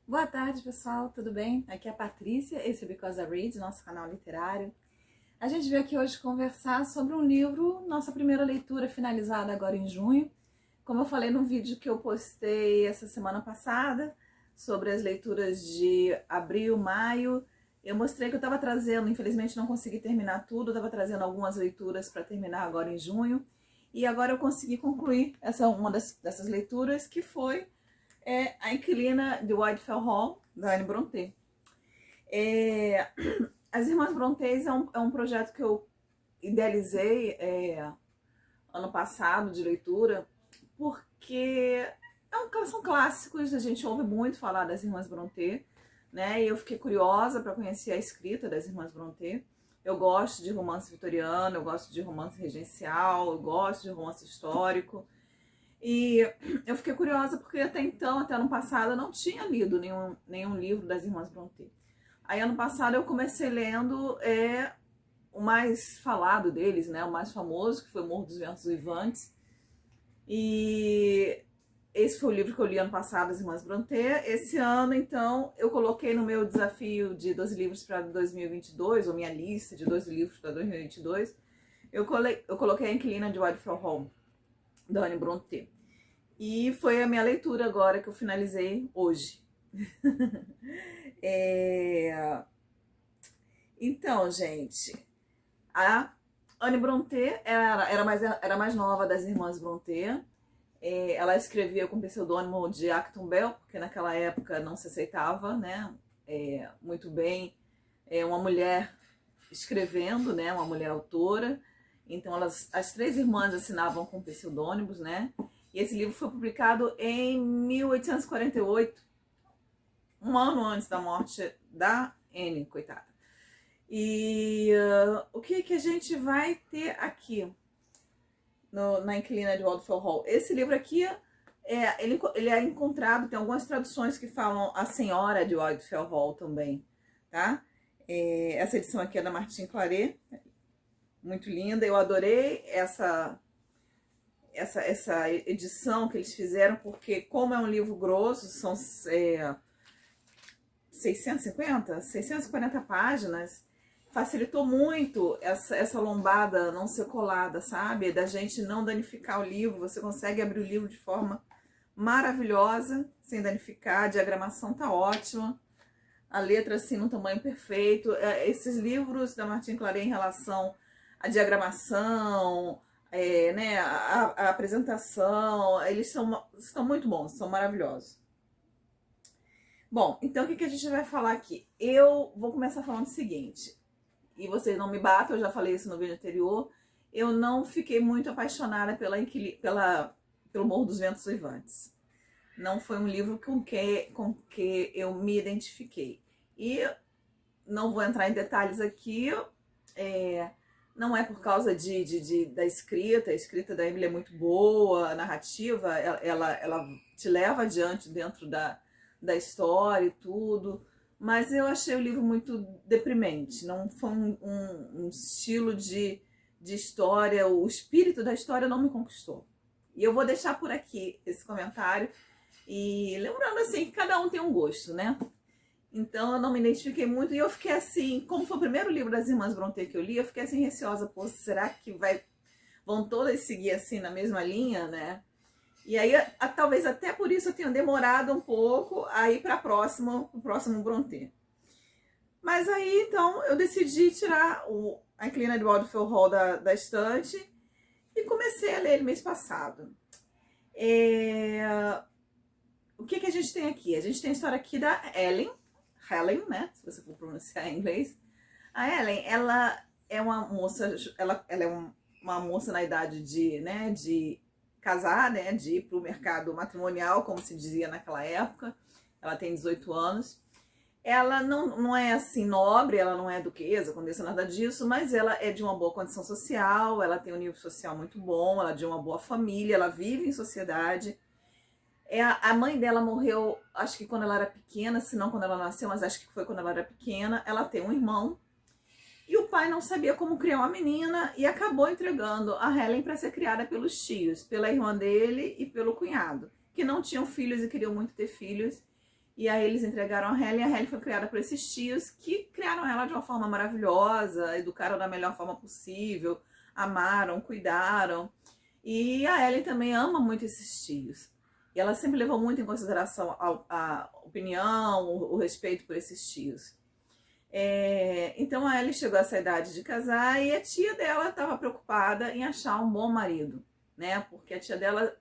Boa tarde, pessoal, tudo bem? Aqui é a Patrícia, esse é Because I Read, nosso canal literário. A gente veio aqui hoje conversar sobre um livro, nossa primeira leitura finalizada agora em junho. Como eu falei no vídeo que eu postei essa semana passada, sobre as leituras de abril, maio, eu mostrei que eu estava trazendo, infelizmente não consegui terminar tudo, eu estava trazendo algumas leituras para terminar agora em junho, e agora eu consegui concluir dessas leituras, que foi A Inquilina de Whitefell Hall, da Anne Brontë. As Irmãs Brontë é um projeto que eu idealizei ano passado de leitura, porque são clássicos, a gente ouve muito falar das Irmãs Brontë, né? E eu fiquei curiosa para conhecer a escrita das Irmãs Brontë. Eu gosto de romance vitoriano, eu gosto de romance regencial, eu gosto de romance histórico. E eu fiquei curiosa porque até então, até ano passado, eu não tinha lido nenhum livro das Irmãs Brontë. Aí ano passado eu comecei lendo o mais falado deles, né, o mais famoso, que foi o Morro dos Ventos Uivantes. E esse foi o livro que eu li ano passado, das Irmãs Brontë. Esse ano, então, eu coloquei no meu desafio de 12 livros para 2022, ou minha lista de 12 livros para 2022, eu coloquei A Inquilina de Whitefell Hall, da Anne Brontë. E foi a minha leitura agora que eu finalizei hoje. Então, gente, a Anne Brontë era mais nova das Irmãs Brontë. Ela escrevia com o pseudônimo de Acton Bell, porque naquela época não se aceitava, né, muito bem uma mulher escrevendo, né, uma mulher autora. Então as três irmãs assinavam com pseudônimos, né? E esse livro foi publicado em 1848, um ano antes da morte da Anne, coitada. E o que a gente vai ter aqui na Inquilina de Whitefell Hall? Esse livro aqui, ele é encontrado, tem algumas traduções que falam A Senhora de Whitefell Hall também, tá? Essa edição aqui é da Martine Claret, muito linda. Eu adorei essa edição que eles fizeram, porque como é um livro grosso, são 640 páginas, facilitou muito essa lombada não ser colada, sabe? Da gente não danificar o livro, você consegue abrir o livro de forma maravilhosa, sem danificar, a diagramação tá ótima, a letra assim no tamanho perfeito. Esses livros da Martine Claret em relação à diagramação, né, a apresentação, eles estão muito bons, são maravilhosos. Bom, então o que a gente vai falar aqui? Eu vou começar falando o seguinte, e vocês não me batam, eu já falei isso no vídeo anterior, eu não fiquei muito apaixonada pelo Morro dos Ventos Uivantes. Não foi um livro com que eu me identifiquei. E não vou entrar em detalhes aqui, não é por causa da escrita. A escrita da Emily é muito boa, a narrativa, ela te leva adiante dentro da história e tudo, mas eu achei o livro muito deprimente. Não foi um estilo de história, o espírito da história não me conquistou. E eu vou deixar por aqui esse comentário, e lembrando assim que cada um tem um gosto, né? Então eu não me identifiquei muito, e eu fiquei assim, como foi o primeiro livro das Irmãs Brontë que eu li, eu fiquei assim receosa, pô, será que vão todas seguir assim na mesma linha, né? E aí, talvez até por isso eu tenha demorado um pouco a ir para o próximo Brontë. Mas aí, então, eu decidi tirar A Inquilina de Whitefell Hall da estante e comecei a ler ele mês passado. O que a gente tem aqui? A gente tem a história aqui da Helen, né? Se você for pronunciar em inglês. A Helen, ela é uma moça, ela é uma moça na idade de casar, né? De ir para o mercado matrimonial, como se dizia naquela época. Ela tem 18 anos. Ela não é assim nobre, ela não é duquesa, condessa, nada disso, mas ela é de uma boa condição social, ela tem um nível social muito bom, ela é de uma boa família, ela vive em sociedade. A mãe dela morreu, acho que quando ela era pequena, se não quando ela nasceu, mas acho que foi quando ela era pequena. Ela tem um irmão, e o pai não sabia como criar uma menina e acabou entregando a Helen para ser criada pelos tios, pela irmã dele e pelo cunhado, que não tinham filhos e queriam muito ter filhos. E aí eles entregaram a Helen, e a Helen foi criada por esses tios que criaram ela de uma forma maravilhosa, educaram da melhor forma possível, amaram, cuidaram. E a Helen também ama muito esses tios. E ela sempre levou muito em consideração a opinião, o respeito por esses tios. Então a Ellie chegou a essa idade de casar e a tia dela estava preocupada em achar um bom marido, né? Porque a tia dela,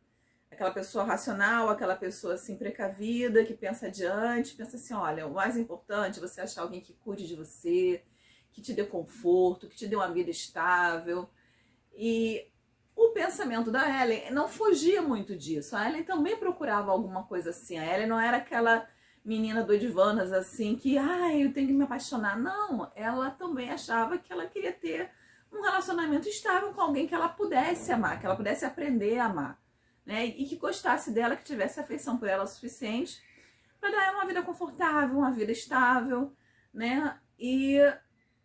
aquela pessoa racional, aquela pessoa assim precavida, que pensa adiante, pensa assim, olha, o mais importante é você achar alguém que cuide de você, que te dê conforto, que te dê uma vida estável. E o pensamento da Ellen não fugia muito disso. A Ellen também procurava alguma coisa assim. A Ellen não era aquela menina doidivanas assim que, eu tenho que me apaixonar. Não, ela também achava que ela queria ter um relacionamento estável com alguém que ela pudesse amar, que ela pudesse aprender a amar, né? E que gostasse dela, que tivesse afeição por ela o suficiente para dar ela uma vida confortável, uma vida estável, né? E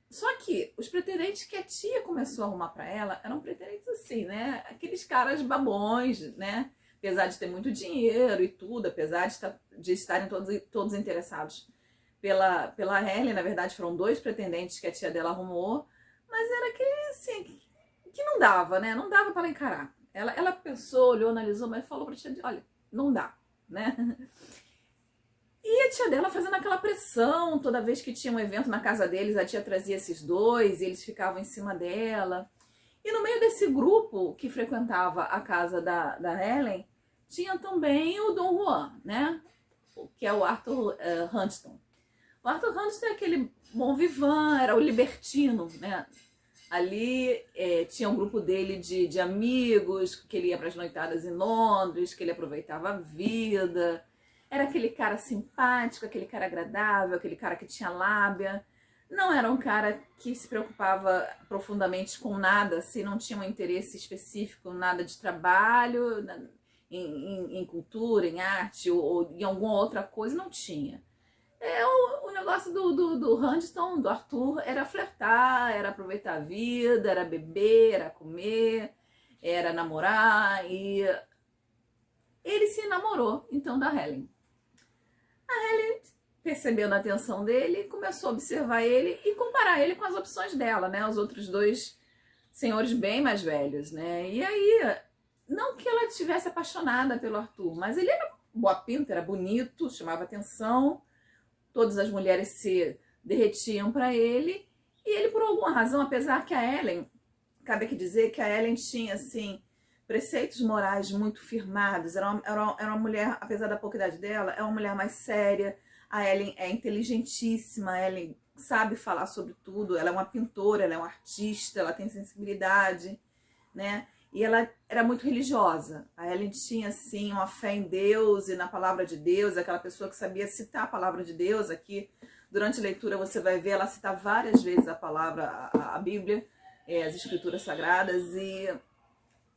só que os pretendentes que a tia começou a arrumar para ela eram pretendentes assim, né? Aqueles caras babões, né? Apesar de ter muito dinheiro e tudo, apesar de estarem todos interessados pela Helen, na verdade foram 2 pretendentes que a tia dela arrumou, mas era aquele assim, que não dava, né? Não dava para ela encarar. Ela pensou, olhou, analisou, mas falou para a tia, olha, não dá, né? E a tia dela fazendo aquela pressão, toda vez que tinha um evento na casa deles, a tia trazia esses 2 e eles ficavam em cima dela. E no meio desse grupo que frequentava a casa da Helen, tinha também o Dom Juan, né? Que é o Arthur Huntston. O Arthur Huntston é aquele bom vivant, era o libertino, né? Ali tinha um grupo dele de amigos, que ele ia para as noitadas em Londres, que ele aproveitava a vida. Era aquele cara simpático, aquele cara agradável, aquele cara que tinha lábia. Não era um cara que se preocupava profundamente com nada, se não tinha um interesse específico, nada de trabalho, em cultura, em arte ou em alguma outra coisa, não tinha. O negócio do Huntston, do Arthur, era flertar, era aproveitar a vida, era beber, era comer, era namorar, e ele se namorou, então, da Helen. A Helen, percebendo a atenção dele, começou a observar ele e comparar ele com as opções dela, né? Os outros 2 senhores bem mais velhos, né? E aí, não que ela estivesse apaixonada pelo Arthur, mas ele era boa pinta, era bonito, chamava atenção, todas as mulheres se derretiam para ele, e ele, por alguma razão, apesar que a Ellen, cabe aqui dizer que a Ellen tinha, assim, preceitos morais muito firmados, era uma mulher, apesar da pouca idade dela, é uma mulher mais séria. A Ellen é inteligentíssima, a Ellen sabe falar sobre tudo, ela é uma pintora, ela é uma artista, ela tem sensibilidade, né? E ela era muito religiosa. A Ellen tinha, assim, uma fé em Deus e na palavra de Deus, aquela pessoa que sabia citar a palavra de Deus. Aqui, durante a leitura, você vai ver ela citar várias vezes a palavra, a Bíblia, as escrituras sagradas, e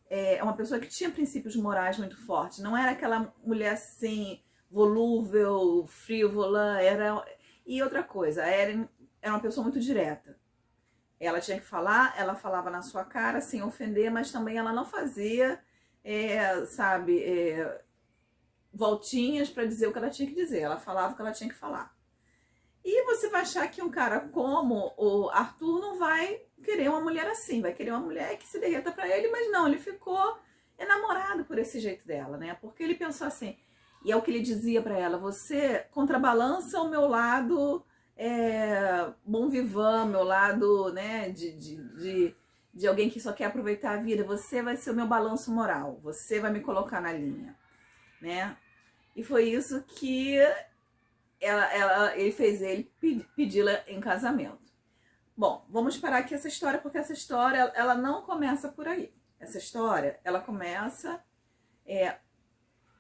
é uma pessoa que tinha princípios morais muito fortes. Não era aquela mulher assim, volúvel, frívola. E outra coisa, a Erin era uma pessoa muito direta. Ela tinha que falar, ela falava na sua cara sem ofender, mas também ela não fazia, voltinhas para dizer o que ela tinha que dizer. Ela falava o que ela tinha que falar. E você vai achar que um cara como o Arthur não vai querer uma mulher assim, vai querer uma mulher que se derreta para ele, mas não, ele ficou enamorado por esse jeito dela, né? Porque ele pensou assim, e é o que ele dizia para ela, você contrabalança o meu lado bom vivant, meu lado, né, de alguém que só quer aproveitar a vida, você vai ser o meu balanço moral, você vai me colocar na linha, né? E foi isso que ele fez ele pedi-la em casamento. Bom, vamos parar aqui essa história, porque essa história ela não começa por aí. Essa história ela começa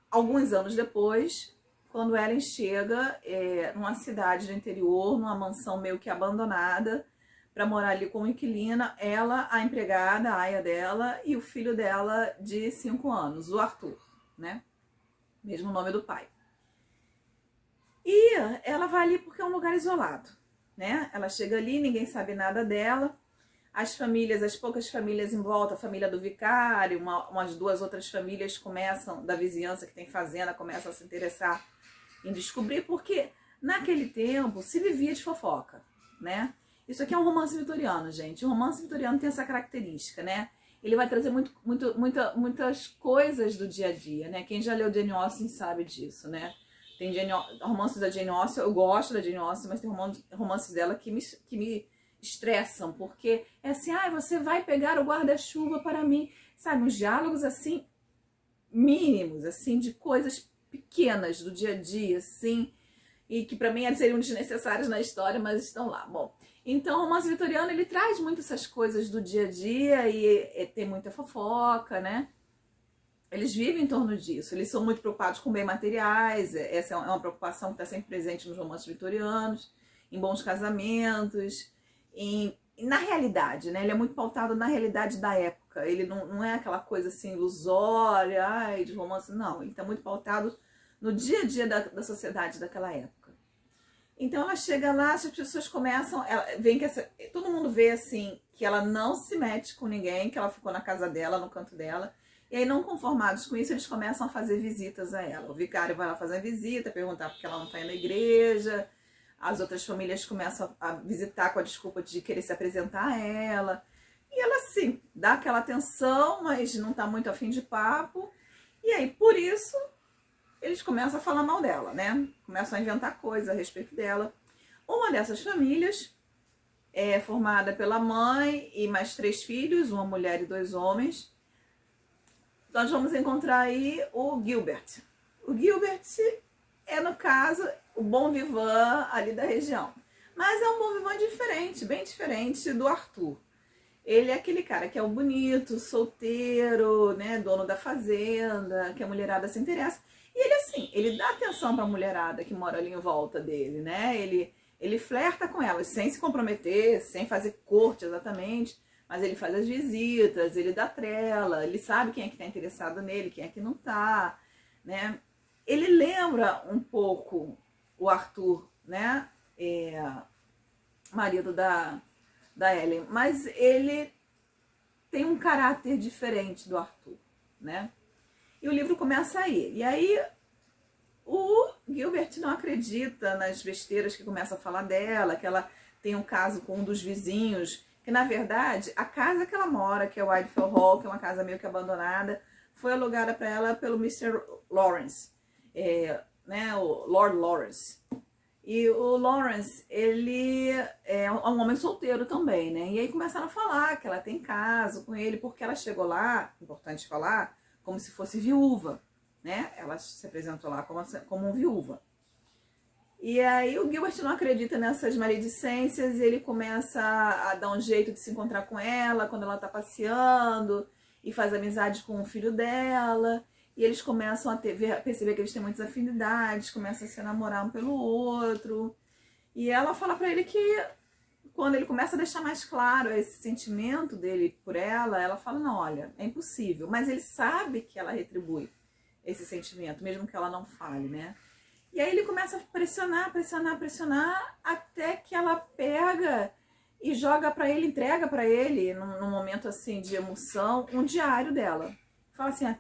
alguns anos depois, quando Ellen chega numa cidade do interior, numa mansão meio que abandonada, para morar ali como inquilina, ela, a empregada, a aia dela, e o filho dela de 5 anos, o Arthur, né? Mesmo nome do pai. E ela vai ali porque é um lugar isolado, né? Ela chega ali, ninguém sabe nada dela. As poucas famílias em volta, a família do vicário, umas 2 outras famílias da vizinhança que tem fazenda, começam a se interessar em descobrir, porque naquele tempo se vivia de fofoca, né? Isso aqui é um romance vitoriano, gente. O romance vitoriano tem essa característica, né? Ele vai trazer muitas coisas do dia a dia, né? Quem já leu Jane Austen sabe disso, né? Tem romances da Jane Austen, eu gosto da Jane Austen, mas tem romances dela que me estressam, porque é assim, você vai pegar o guarda-chuva para mim, sabe? Uns diálogos assim, mínimos, assim, de coisas pequenas do dia a dia, assim, e que para mim seriam desnecessários na história, mas estão lá. Bom, então o romance vitoriano, ele traz muito essas coisas do dia a dia e tem muita fofoca, né? Eles vivem em torno disso, eles são muito preocupados com bens materiais, essa é uma preocupação que está sempre presente nos romances vitorianos, em bons casamentos, na realidade, né? Ele é muito pautado na realidade da época, ele não é aquela coisa assim ilusória, de romance, não, ele está muito pautado no dia a dia da sociedade daquela época. Então ela chega lá, as pessoas começam, todo mundo vê assim, que ela não se mete com ninguém, que ela ficou na casa dela, no canto dela. E aí, não conformados com isso, eles começam a fazer visitas a ela. O vicário vai lá fazer a visita, perguntar por que ela não está indo à igreja. As outras famílias começam a visitar com a desculpa de querer se apresentar a ela. E ela, sim, dá aquela atenção, mas não está muito afim de papo. E aí, por isso, eles começam a falar mal dela, né? Começam a inventar coisas a respeito dela. Uma dessas famílias é formada pela mãe e mais 3 filhos, uma mulher e 2 homens. Nós vamos encontrar aí o Gilbert. O Gilbert é, no caso, o bon vivant ali da região. Mas é um bon vivant diferente, bem diferente do Arthur. Ele é aquele cara que é o bonito, solteiro, né, dono da fazenda, que a mulherada se interessa. E ele, assim, ele dá atenção pra mulherada que mora ali em volta dele, né? Ele flerta com elas, sem se comprometer, sem fazer corte exatamente. Mas ele faz as visitas, ele dá trela, ele sabe quem é que está interessado nele, quem é que não está, né? Ele lembra um pouco o Arthur, né? Marido da Ellen, mas ele tem um caráter diferente do Arthur, né? E o livro começa aí. E aí o Gilbert não acredita nas besteiras que começa a falar dela, que ela tem um caso com um dos vizinhos, que na verdade a casa que ela mora, que é o Whitefell Hall, que é uma casa meio que abandonada, foi alugada para ela pelo Mr. Lawrence, né, o Lord Lawrence. E o Lawrence, ele é um homem solteiro também, né? E aí começaram a falar que ela tem caso com ele, porque ela chegou lá, importante falar, como se fosse viúva, né? Ela se apresentou lá como uma viúva. E aí o Gilbert não acredita nessas maledicências e ele começa a dar um jeito de se encontrar com ela quando ela tá passeando e faz amizade com o filho dela. E eles começam a perceber que eles têm muitas afinidades, começam a se namorar um pelo outro. E ela fala pra ele que quando ele começa a deixar mais claro esse sentimento dele por ela, ela fala, não, olha, é impossível. Mas ele sabe que ela retribui esse sentimento, mesmo que ela não fale, né? E aí ele começa a pressionar, até que ela pega e joga pra ele, entrega pra ele, num momento assim de emoção, um diário dela. Fala assim,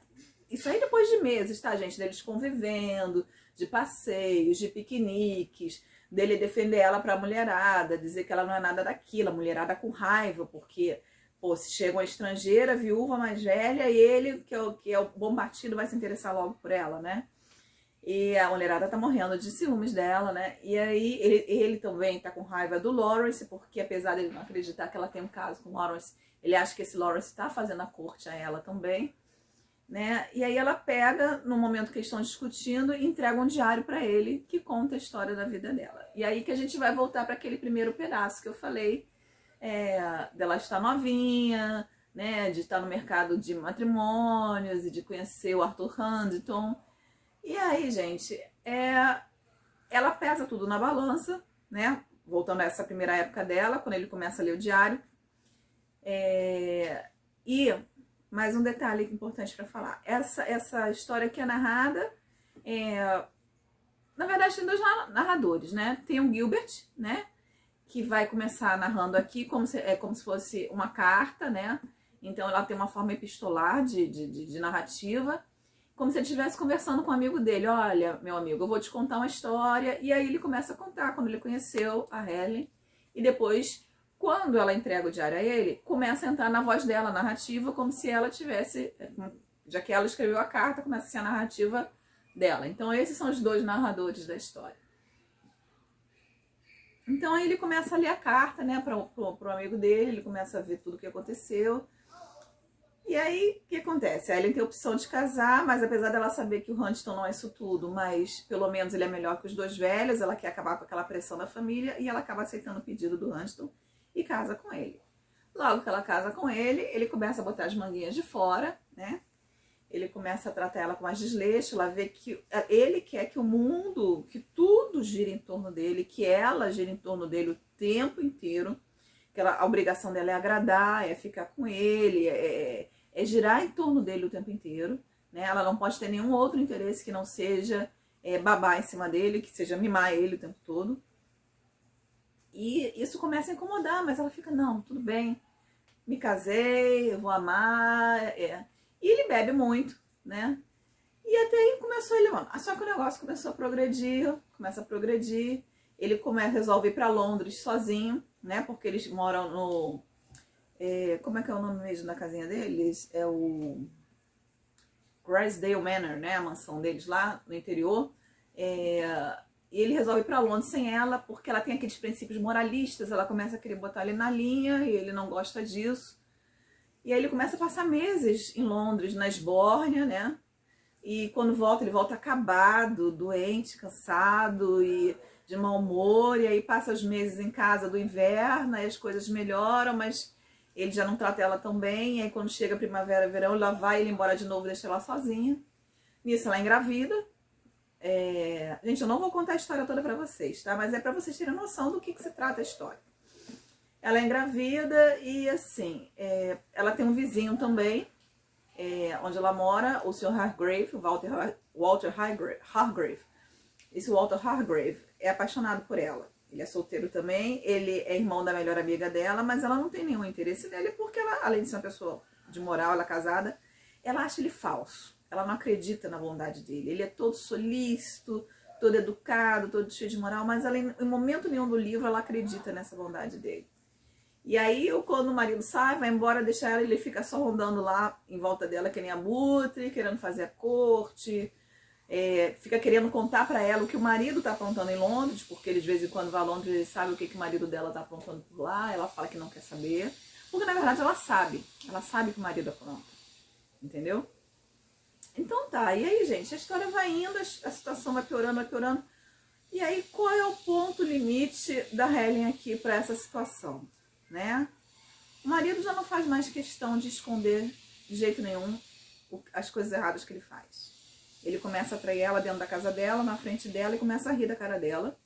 isso aí depois de meses, tá, gente? Deles convivendo, de passeios, de piqueniques, dele defender ela pra mulherada, dizer que ela não é nada daquilo, a mulherada com raiva, porque, pô, se chega uma estrangeira, viúva mais velha, e ele, que é o bom partido, vai se interessar logo por ela, né? E a mulherada tá morrendo de ciúmes dela, né? E aí ele também tá com raiva do Lawrence, porque apesar dele não acreditar que ela tem um caso com o Lawrence, ele acha que esse Lawrence tá fazendo a corte a ela também, né? E aí ela pega, no momento que eles estão discutindo, e entrega um diário para ele que conta a história da vida dela. E aí que a gente vai voltar para aquele primeiro pedaço que eu falei, dela estar novinha, né? De estar no mercado de matrimônios e de conhecer o Arthur Huntington. E aí, gente, ela pesa tudo na balança, né? Voltando a essa primeira época dela, quando ele começa a ler o diário. E mais um detalhe importante para falar. Essa história que é narrada, na verdade tem 2 narradores, né? Tem o Gilbert, né? Que vai começar narrando aqui como se fosse uma carta, né? Então ela tem uma forma epistolar de narrativa. como se ele estivesse conversando com um amigo dele. Olha, meu amigo, eu vou te contar uma história. E aí ele começa a contar quando ele conheceu a Helen. E depois, quando ela entrega o diário a ele, começa a entrar na voz dela, a narrativa, como se ela tivesse... Já que ela escreveu a carta, começa a ser a narrativa dela. Então esses são os dois narradores da história. Então aí ele começa a ler a carta, né, para o amigo dele, ele começa a ver tudo o que aconteceu. E aí, o que acontece? A Ellen tem a opção de casar, mas apesar dela saber que o Huntington não é isso tudo, mas pelo menos ele é melhor que os dois velhos, ela quer acabar com aquela pressão da família e ela acaba aceitando o pedido do Huntington e casa com ele. Logo que ela casa com ele, ele começa a botar as manguinhas de fora, né? Ele começa a tratar ela com mais desleixo, ela vê que ele quer que o mundo, que tudo gira em torno dele, que ela gira em torno dele o tempo inteiro, que a obrigação dela é agradar, é ficar com ele, é girar em torno dele o tempo inteiro, né? Ela não pode ter nenhum outro interesse que não seja babar em cima dele, que seja mimar ele o tempo todo. E isso começa a incomodar, mas ela fica, não, tudo bem, me casei, eu vou amar, E ele bebe muito, né? E até aí começou ele, mano. Só que o negócio começa a progredir. Ele resolve ir pra Londres sozinho, né? Porque eles moram no... como é que é o nome mesmo da casinha deles? É o Grisdale Manor, né? A mansão deles lá no interior. E ele resolve ir pra Londres sem ela, porque ela tem aqueles princípios moralistas. Ela começa a querer botar ele na linha e ele não gosta disso. E aí ele começa a passar meses em Londres, na esbórnia, né? E quando volta, ele volta acabado, doente, cansado e de mau humor. E aí passa os meses em casa do inverno, aí as coisas melhoram, mas ele já não trata ela tão bem. E aí quando chega a primavera, verão, lá vai ele embora de novo, deixa ela sozinha. Nisso ela engravida. Gente, eu não vou contar a história toda pra vocês, tá? Mas é pra vocês terem noção do que se trata a história. Ela é engravida e, assim, ela tem um vizinho também, onde ela mora, o Sr. Hargrave, Walter Hargrave. Esse Walter Hargrave é apaixonado por ela. Ele é solteiro também, ele é irmão da melhor amiga dela, mas ela não tem nenhum interesse nele, porque ela, além de ser uma pessoa de moral, ela é casada, ela acha ele falso. Ela não acredita na bondade dele. Ele é todo solícito, todo educado, todo cheio de moral, mas ela, em momento nenhum do livro ela acredita nessa bondade dele. E aí, quando o marido sai, vai embora, deixa ela, ele fica só rondando lá em volta dela, que nem abutre, querendo fazer a corte, fica querendo contar pra ela o que o marido tá aprontando em Londres, porque ele de vez em quando vai a Londres e sabe o que o marido dela tá aprontando por lá, ela fala que não quer saber, porque na verdade ela sabe que o marido apronta, entendeu? Então tá, e aí gente, a história vai indo, a situação vai piorando, e aí qual é o ponto limite da Helen aqui pra essa situação? Né? O marido já não faz mais questão de esconder de jeito nenhum as coisas erradas que ele faz. Ele começa a trair ela dentro da casa dela, na frente dela, e começa a rir da cara dela,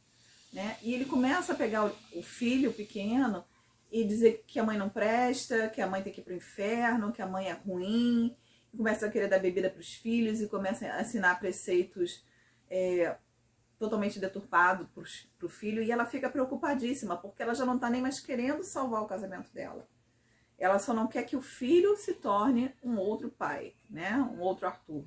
né? E ele começa a pegar o filho pequeno e dizer que a mãe não presta, que a mãe tem que ir pro inferno, que a mãe é ruim, e começa a querer dar bebida para os filhos e começa a ensinar preceitos totalmente deturpado pro filho, e ela fica preocupadíssima, porque ela já não tá nem mais querendo salvar o casamento dela. Ela só não quer que o filho se torne um outro pai, né? Um outro Arthur,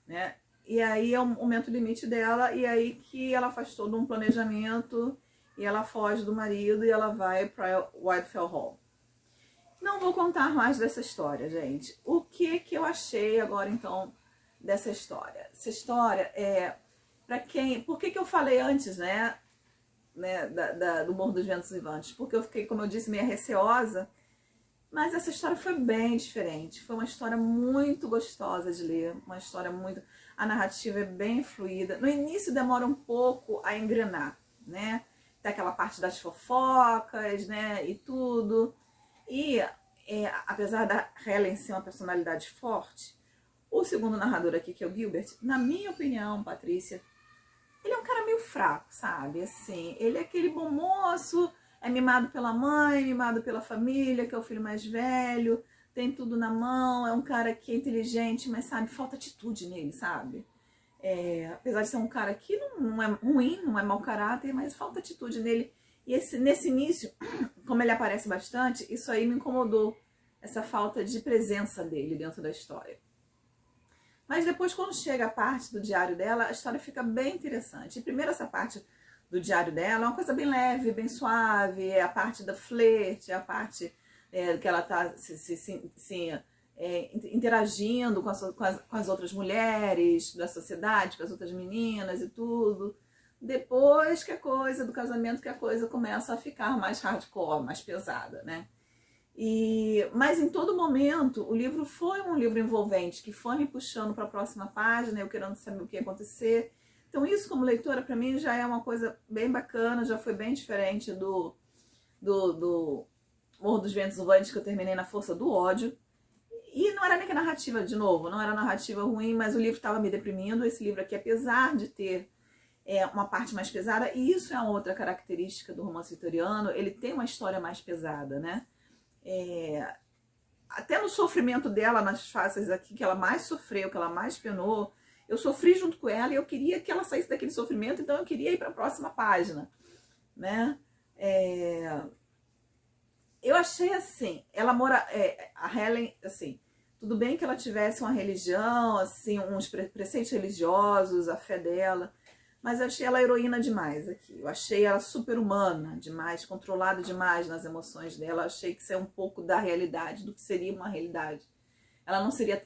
né? E aí é o momento limite dela, e aí que ela faz todo um planejamento, e ela foge do marido, e ela vai para Whitefell Hall. Não vou contar mais dessa história, gente. O que eu achei agora, então, dessa história? Essa história por que eu falei antes, né do Morro dos Ventos Vivantes? Porque eu fiquei, como eu disse, meio receosa, mas essa história foi bem diferente. Foi uma história muito gostosa de ler, uma história muito... A narrativa é bem fluida. No início demora um pouco a engrenar, né? Tem aquela parte das fofocas, né, e tudo. E apesar da Helen ser uma personalidade forte, o segundo narrador aqui, que é o Gilbert, na minha opinião, Patrícia, ele é um cara meio fraco, sabe? Assim, ele é aquele bom moço, é mimado pela mãe, mimado pela família, que é o filho mais velho, tem tudo na mão, é um cara que é inteligente, mas, sabe, falta atitude nele, sabe? Apesar de ser um cara que não é ruim, não é mau caráter, mas falta atitude nele. E nesse início, como ele aparece bastante, isso aí me incomodou, essa falta de presença dele dentro da história. Mas depois, quando chega a parte do diário dela, a história fica bem interessante. E primeiro essa parte do diário dela é uma coisa bem leve, bem suave, é a parte da flerte, é a parte que ela está interagindo com as outras mulheres da sociedade, com as outras meninas e tudo. Depois que a coisa do casamento, que a coisa começa a ficar mais hardcore, mais pesada, né? Mas em todo momento o livro foi um livro envolvente, que foi me puxando para a próxima página, eu querendo saber o que ia acontecer. Então isso, como leitora, para mim já é uma coisa bem bacana, já foi bem diferente do Morro dos Ventos Uvantes, que eu terminei na Força do Ódio. E não era nem que a narrativa, de novo, não era narrativa ruim, mas o livro estava me deprimindo. Esse livro aqui, apesar de ter uma parte mais pesada, e isso é uma outra característica do romance vitoriano, ele tem uma história mais pesada, né? Até no sofrimento dela, nas fases aqui que ela mais sofreu, que ela mais penou, eu sofri junto com ela e eu queria que ela saísse daquele sofrimento, então eu queria ir para a próxima página, né? Eu achei assim, ela mora, a Helen, assim, tudo bem que ela tivesse uma religião, assim, uns preceitos religiosos, a fé dela, mas eu achei ela heroína demais aqui. Eu achei ela super-humana demais, controlada demais nas emoções dela. Eu achei que isso é um pouco da realidade, do que seria uma realidade. Ela não seria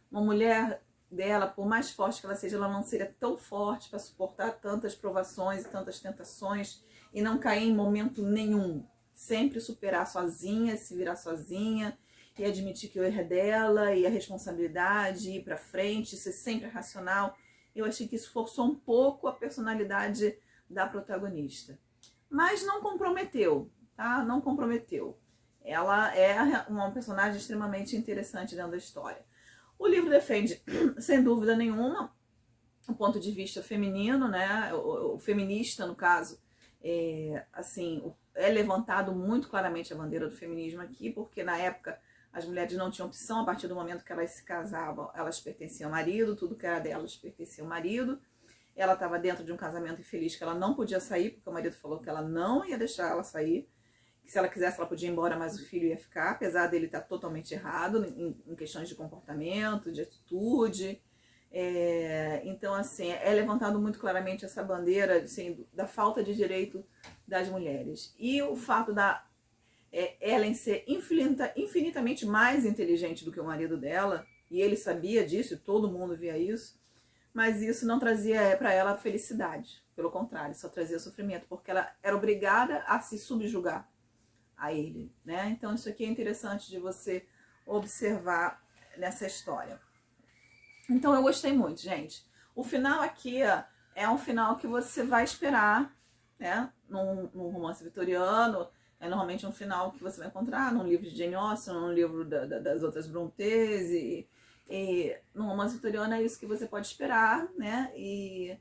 uma mulher dela, por mais forte que ela seja, ela não seria tão forte para suportar tantas provações e tantas tentações e não cair em momento nenhum. Sempre superar sozinha, se virar sozinha e admitir que o erro é dela e a responsabilidade, ir para frente, ser sempre racional. Eu achei que isso forçou um pouco a personalidade da protagonista. Mas não comprometeu, tá? Não comprometeu. Ela é uma personagem extremamente interessante dentro da história. O livro defende, sem dúvida nenhuma, o ponto de vista feminino, né? O feminista, no caso, é levantado muito claramente a bandeira do feminismo aqui, porque na época as mulheres não tinham opção. A partir do momento que elas se casavam, elas pertenciam ao marido, tudo que era delas pertencia ao marido. Ela estava dentro de um casamento infeliz que ela não podia sair, porque o marido falou que ela não ia deixar ela sair, que se ela quisesse ela podia ir embora, mas o filho ia ficar, apesar dele estar totalmente errado em questões de comportamento, de atitude. Então, assim, é levantado muito claramente essa bandeira, assim, da falta de direito das mulheres. E o fato da Ellen ser infinitamente mais inteligente do que o marido dela, e ele sabia disso, e todo mundo via isso, mas isso não trazia para ela felicidade, pelo contrário, só trazia sofrimento, porque ela era obrigada a se subjugar a ele, né? Então isso aqui é interessante de você observar nessa história. Então eu gostei muito, gente. O final aqui é um final que você vai esperar, né? Num romance vitoriano. É normalmente um final que você vai encontrar num livro de Jane Austen, num livro das outras Brontës, e no romance vitoriano é isso que você pode esperar, né? E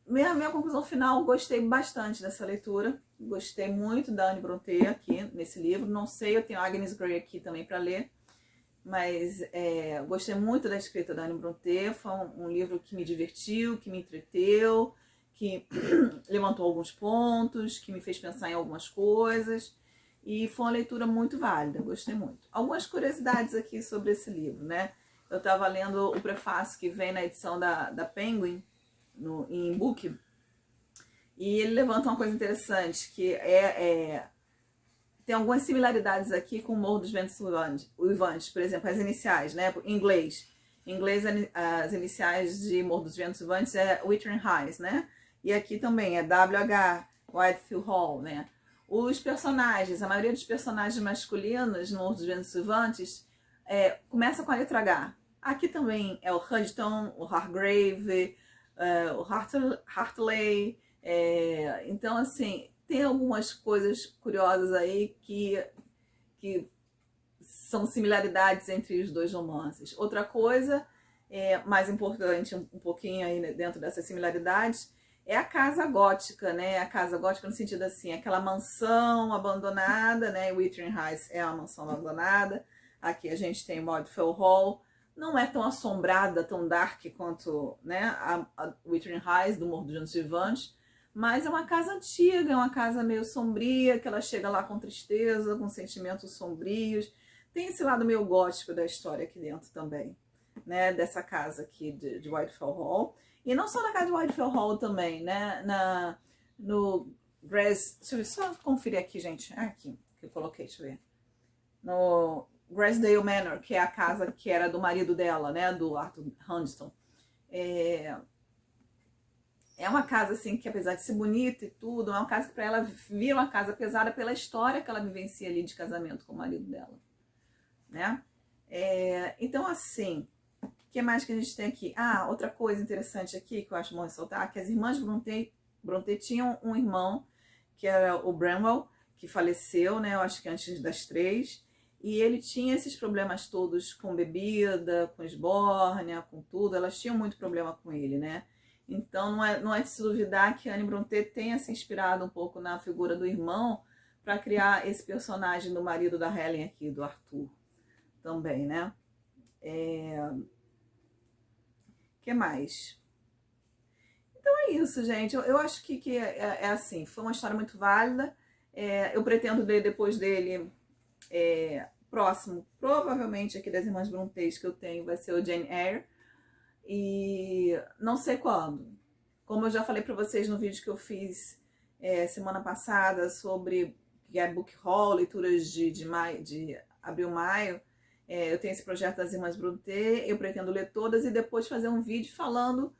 minha conclusão final, gostei bastante dessa leitura, gostei muito da Anne Brontë aqui nesse livro. Não sei, eu tenho Agnes Grey aqui também para ler, mas gostei muito da escrita da Anne Brontë. Foi um livro que me divertiu, que me entreteu, que levantou alguns pontos, que me fez pensar em algumas coisas, e foi uma leitura muito válida, gostei muito. Algumas curiosidades aqui sobre esse livro, né? Eu estava lendo o prefácio que vem na edição da Penguin, em e-book, e ele levanta uma coisa interessante, que tem algumas similaridades aqui com o Morro dos Ventos Uivantes, por exemplo, as iniciais, né? Em inglês, as iniciais de Morro dos Ventos Uivantes é Wuthering Heights, né? E aqui também é WH, Whitefield Hall, né? Os personagens, a maioria dos personagens masculinos no Morro dos Ventos Uivantes começa com a letra H. Aqui também é o Hudson, o Hargrave, o Hartley. Então, assim, tem algumas coisas curiosas aí que são similaridades entre os dois romances. Outra coisa, mais importante um pouquinho aí dentro dessas similaridades, é a casa gótica, né? A casa gótica no sentido assim, aquela mansão abandonada, né? Wuthering Heights é uma mansão abandonada. Aqui a gente tem Whitefield Hall. Não é tão assombrada, tão dark quanto, né, a Wuthering Heights, do Morro dos Ventos Uivantes, mas é uma casa antiga, é uma casa meio sombria, que ela chega lá com tristeza, com sentimentos sombrios. Tem esse lado meio gótico da história aqui dentro também. né, dessa casa aqui de Whitefell Hall. E não só na casa de Whitefell Hall também, né, no deixa eu ver, só conferir aqui, gente, aqui que eu coloquei, deixa eu ver. No Grassdale Manor, que é a casa que era do marido dela, né, do Arthur Hunston. É uma casa, assim, que apesar de ser bonita e tudo, é uma casa que para ela vira uma casa pesada pela história que ela vivencia ali de casamento com o marido dela, né? Então, assim, o que mais que a gente tem aqui? Outra coisa interessante aqui que eu acho bom ressaltar, que as irmãs Brontë tinham um irmão, que era o Bramwell, que faleceu, né? Eu acho que antes das 3. E ele tinha esses problemas todos com bebida, com esbórnia, com tudo. Elas tinham muito problema com ele, né? Então não é de se duvidar que Anne Brontë tenha se inspirado um pouco na figura do irmão para criar esse personagem do marido da Helen aqui, do Arthur, também, né? Que mais? Então é isso, gente. Eu acho que é assim, foi uma história muito válida. Eu pretendo ler depois dele, próximo, provavelmente aqui das Irmãs Brontë que eu tenho, vai ser o Jane Eyre. E não sei quando. Como eu já falei para vocês no vídeo que eu fiz semana passada sobre que é Book Haul, leituras de abril-maio, eu tenho esse projeto das Irmãs Brontë, eu pretendo ler todas e depois fazer um vídeo falando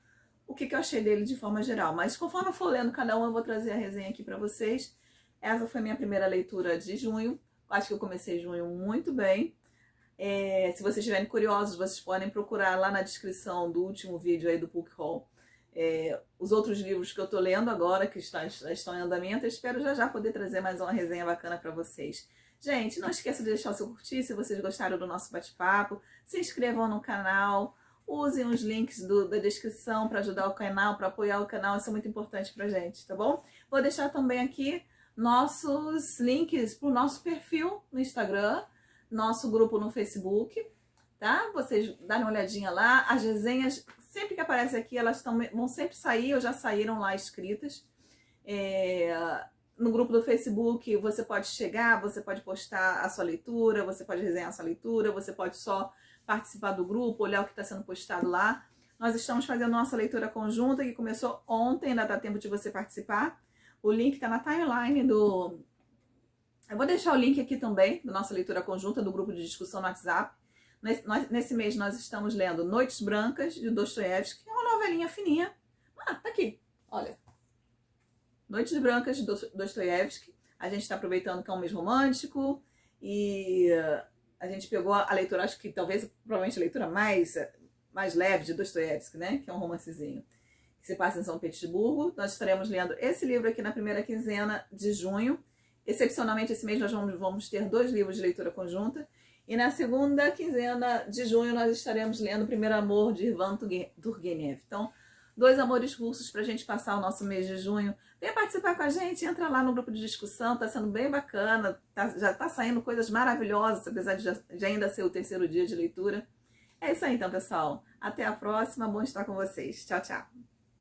o que eu achei dele de forma geral. Mas conforme eu for lendo cada um, eu vou trazer a resenha aqui para vocês. Essa foi a minha primeira leitura de junho. Acho que eu comecei junho muito bem. Se vocês estiverem curiosos, vocês podem procurar lá na descrição do último vídeo aí do Book Haul os outros livros que eu tô lendo agora, que estão em andamento. Eu espero já poder trazer mais uma resenha bacana para vocês. Gente, não esqueça de deixar o seu curtir se vocês gostaram do nosso bate-papo. Se inscrevam no canal, usem os links da descrição para ajudar o canal, para apoiar o canal. Isso é muito importante pra gente, tá bom? Vou deixar também aqui nossos links pro nosso perfil no Instagram, nosso grupo no Facebook, tá? Vocês darem uma olhadinha lá. As resenhas, sempre que aparece aqui, elas vão sempre sair, ou já saíram lá escritas. No grupo do Facebook, você pode chegar, você pode postar a sua leitura, você pode resenhar a sua leitura, você pode só participar do grupo, olhar o que está sendo postado lá. Nós estamos fazendo nossa leitura conjunta, que começou ontem, ainda dá tempo de você participar. O link está na timeline do... Eu vou deixar o link aqui também, da nossa leitura conjunta, do grupo de discussão no WhatsApp. Nesse mês nós estamos lendo Noites Brancas, de Dostoiévski, que é uma novelinha fininha. Tá aqui, olha. Noites Brancas, de Dostoiévski. A gente está aproveitando que é um mês romântico e a gente pegou a leitura, acho que provavelmente a leitura mais leve de Dostoiévski, né? Que é um romancezinho que se passa em São Petersburgo. Nós estaremos lendo esse livro aqui na primeira quinzena de junho. Excepcionalmente, esse mês nós vamos ter 2 livros de leitura conjunta. E na segunda quinzena de junho nós estaremos lendo O Primeiro Amor, de Ivan Turgenev. Então, 2 amores russos para a gente passar o nosso mês de junho. Venha participar com a gente, entra lá no grupo de discussão, está sendo bem bacana. Já está saindo coisas maravilhosas, apesar de ainda ser o 3º dia de leitura. É isso aí então, pessoal. Até a próxima, bom estar com vocês. Tchau, tchau.